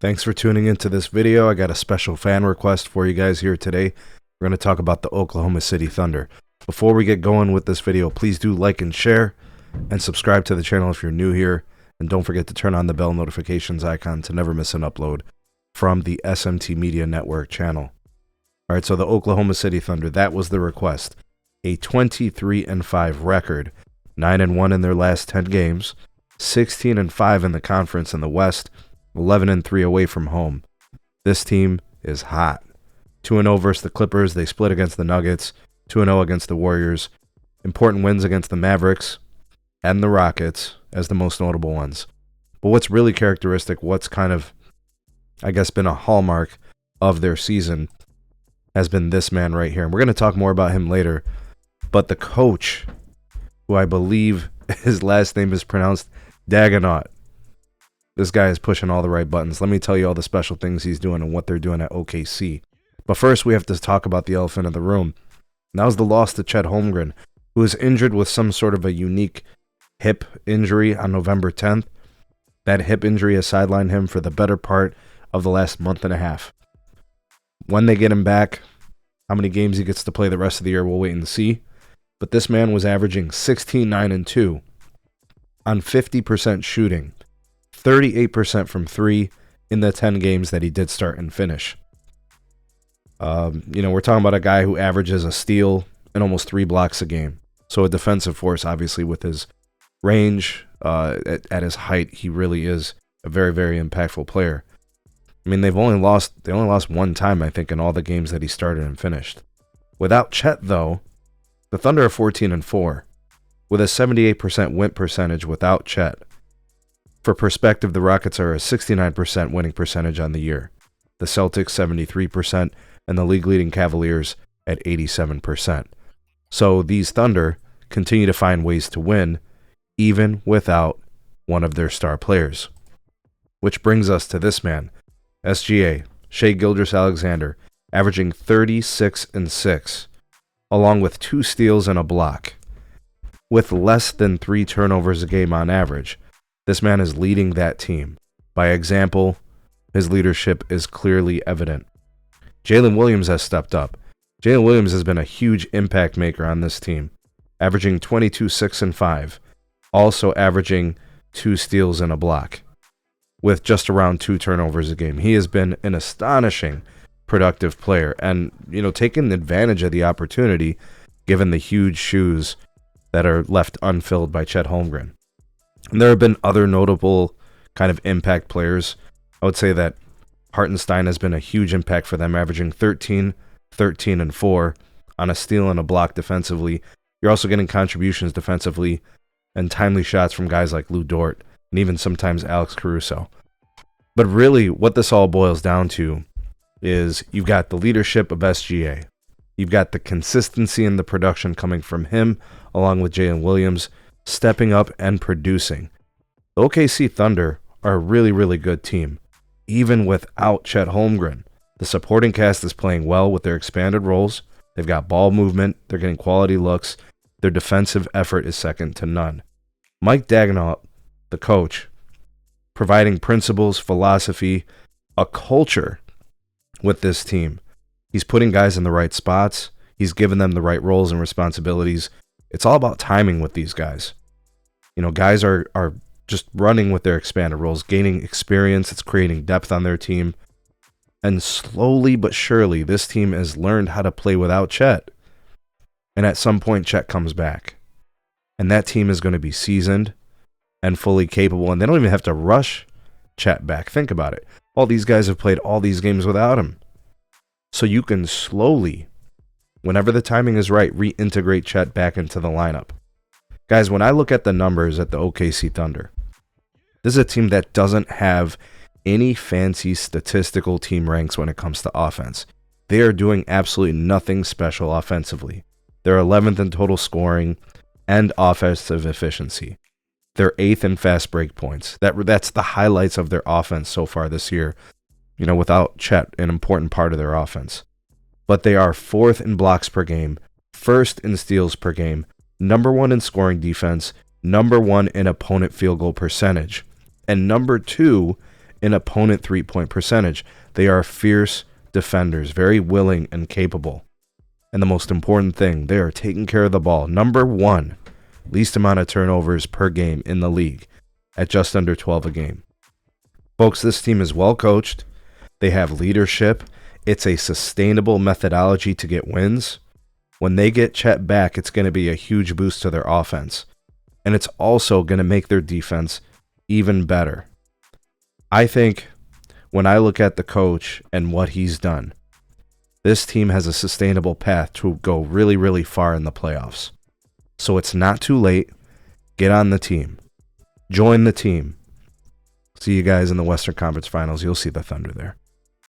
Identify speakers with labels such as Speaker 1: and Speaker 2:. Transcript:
Speaker 1: Thanks for tuning into this video. I got a special fan request for you guys here today. We're going to talk about the Oklahoma City Thunder. Before we get going with this video, please do like and share and subscribe to the channel if you're new here. And don't forget to turn on the bell notifications icon to never miss an upload from the SMT Media Network channel. All right, so the Oklahoma City Thunder, that was the request. A 23-5 record, 9-1 in their last 10 games, 16-5 in the conference in the West, 11-3 away from home. This team is hot. 2-0 versus the Clippers. They split against the Nuggets. 2-0 against the Warriors. Important wins against the Mavericks and the Rockets as the most notable ones. But what's really characteristic, what's kind of, I guess, been a hallmark of their season has been this man right here. And we're going to talk more about him later. But the coach, who I believe his last name is pronounced Daganot. This guy is pushing all the right buttons. Let me tell you all the special things he's doing and what they're doing at OKC. But first, we have to talk about the elephant in the room. And that was the loss to Chet Holmgren, who was injured with some sort of a unique hip injury on November 10th. That hip injury has sidelined him for the better part of the last month and a half. When they get him back, how many games he gets to play the rest of the year, we'll wait and see. But this man was averaging 16-9-2 on 50% shooting. 38% from three in the 10 games that he did start and finish. We're talking about a guy who averages a steal and almost 3 blocks a game. So a defensive force, obviously, with his range, at his height, he really is a very, very impactful player. I mean, they only lost one time, I think, in all the games that he started and finished. Without Chet, though, the Thunder are 14-4, with a 78% win percentage without Chet. For perspective, the Rockets are a 69% winning percentage on the year, the Celtics 73%, and the league-leading Cavaliers at 87%. So these Thunder continue to find ways to win, even without one of their star players. Which brings us to this man, SGA, Shai Gilgeous-Alexander, averaging 36-6, along with 2 steals and a block, with less than 3 turnovers a game on average. This man is leading that team. By example, his leadership is clearly evident. Jaylen Williams has stepped up. Jaylen Williams has been a huge impact maker on this team, averaging 22-6-5, also averaging 2 steals and a block, with just around 2 turnovers a game. He has been an astonishing productive player and, taking advantage of the opportunity given the huge shoes that are left unfilled by Chet Holmgren. And there have been other notable kind of impact players. I would say that Hartenstein has been a huge impact for them, averaging 13, 13, and 4 on a steal and a block defensively. You're also getting contributions defensively and timely shots from guys like Lou Dort and even sometimes Alex Caruso. But really, what this all boils down to is you've got the leadership of SGA. You've got the consistency in the production coming from him, along with Jaylen Williams, stepping up and producing. The OKC Thunder are a really, really good team, even without Chet Holmgren. The supporting cast is playing well with their expanded roles. They've got ball movement. They're getting quality looks. Their defensive effort is second to none. Mike Daganot, the coach, providing principles, philosophy, a culture with this team. He's putting guys in the right spots. He's given them the right roles and responsibilities. It's all about timing with these guys. Guys are just running with their expanded roles, gaining experience. It's creating depth on their team. And slowly but surely, this team has learned how to play without Chet. And at some point, Chet comes back. And that team is going to be seasoned and fully capable. And they don't even have to rush Chet back. Think about it. All these guys have played all these games without him. So you can slowly, whenever the timing is right, reintegrate Chet back into the lineup. Guys, when I look at the numbers at the OKC Thunder, this is a team that doesn't have any fancy statistical team ranks when it comes to offense. They are doing absolutely nothing special offensively. They're 11th in total scoring and offensive efficiency. They're 8th in fast break points. That's the highlights of their offense so far this year, without Chet, an important part of their offense. But they are 4th in blocks per game, 1st in steals per game, number 1 in scoring defense, number 1 in opponent field goal percentage, and number 2 in opponent three-point percentage. They are fierce defenders, very willing and capable. And the most important thing, they are taking care of the ball. Number 1, least amount of turnovers per game in the league at just under 12 a game. Folks, this team is well coached. They have leadership. It's a sustainable methodology to get wins. When they get Chet back, it's going to be a huge boost to their offense. And it's also going to make their defense even better. I think when I look at the coach and what he's done, this team has a sustainable path to go really, really far in the playoffs. So it's not too late. Get on the team. Join the team. See you guys in the Western Conference Finals. You'll see the Thunder there.